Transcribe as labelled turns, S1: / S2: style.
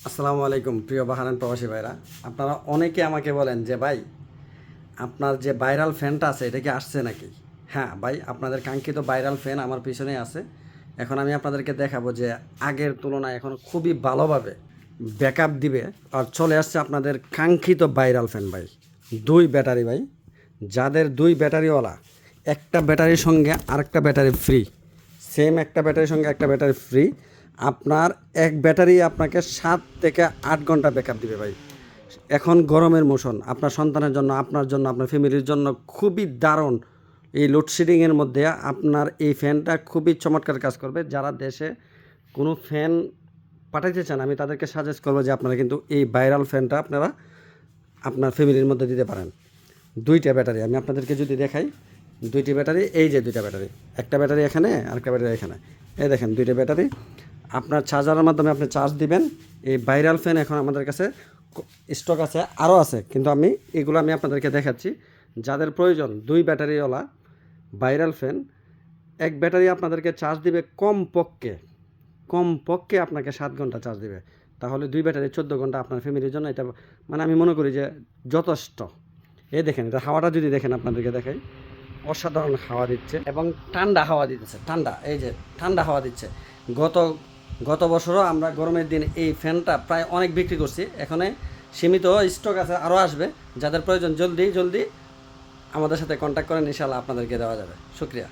S1: আসসালামু আলাইকুম প্রিয় বাহারান প্রবাসী ভাইরা। আপনারা অনেকে আমাকে বলেন যে ভাই, আপনার যে ভাইরাল ফ্যানটা আছে এটা কি আসছে নাকি? হ্যাঁ ভাই, আপনাদের কাঙ্ক্ষিত ভাইরাল ফ্যান আমার পিছনেই আছে। এখন আমি আপনাদেরকে দেখাবো যে আগের তুলনায় এখন খুবই ভালোভাবে ব্যাকআপ দিবে আর চলে আসছে আপনাদের কাঙ্ক্ষিত ভাইরাল ফ্যান ভাই। 2 ব্যাটারি ভাই, যাদের 2 ব্যাটারিওয়ালা, একটা ব্যাটারির সঙ্গে আরেকটা ব্যাটারি ফ্রি, সেম একটা ব্যাটারির সঙ্গে একটা ব্যাটারি ফ্রি। আপনার এক ব্যাটারি আপনাকে 7 থেকে 8 ঘন্টা ব্যাকআপ দিবে ভাই। এখন গরমের মৌসুম, আপনার সন্তানের জন্য, আপনার জন্য, আপনার ফ্যামিলির জন্য খুবই দারুণ। এই লোডশেডিংয়ের মধ্যে আপনার এই ফ্যানটা খুবই চমৎকার কাজ করবে। যারা দেশে কোনো ফ্যান পাঠাইতে চান, আমি তাদেরকে সাজেস্ট করবো যে আপনারা কিন্তু এই ভাইরাল ফ্যানটা আপনারা আপনার ফ্যামিলির মধ্যে দিতে পারেন। 2টা ব্যাটারি আমি আপনাদেরকে যদি দেখাই, 2টি ব্যাটারি, এই যে 2টা ব্যাটারি, একটা ব্যাটারি এখানে আর একটা ব্যাটারি এখানে, এই দেখেন 2টা ব্যাটারি। আপনার চার্জারের মাধ্যমে আপনি চার্জ দিবেন। এই ভাইরাল ফ্যান এখন আমাদের কাছে স্টক আছে, আরও আছে, কিন্তু এগুলো আমি আপনাদেরকে দেখাচ্ছি। যাদের প্রয়োজন 2 ব্যাটারিওয়ালা ভাইরাল ফ্যান, এক ব্যাটারি আপনাদেরকে চার্জ দিবে কমপক্ষে আপনাকে 7 ঘন্টা চার্জ দিবে। তাহলে 2 ব্যাটারি 14 ঘন্টা আপনার ফ্যামিলির জন্য এটা মানে আমি মনে করি যে যথেষ্ট। এই দেখেন, এটা হাওয়াটা যদি দেখেন, আপনাদেরকে দেখাই, অসাধারণ হাওয়া দিচ্ছে এবং ঠান্ডা হাওয়া দিতেছে। ঠান্ডা, এই যে ঠান্ডা হাওয়া দিচ্ছে। গত গত বছরও আমরা গরমের দিন এই ফ্যানটা প্রায় অনেক বিক্রি করছি। এখানে সীমিত স্টক আছে, আরও আসবে। যাদের প্রয়োজন জলদি জলদি আমাদের সাথে কন্ট্যাক্ট করেন, ইনশাআল্লাহ আপনাদেরকে দেওয়া যাবে। শুক্রিয়া।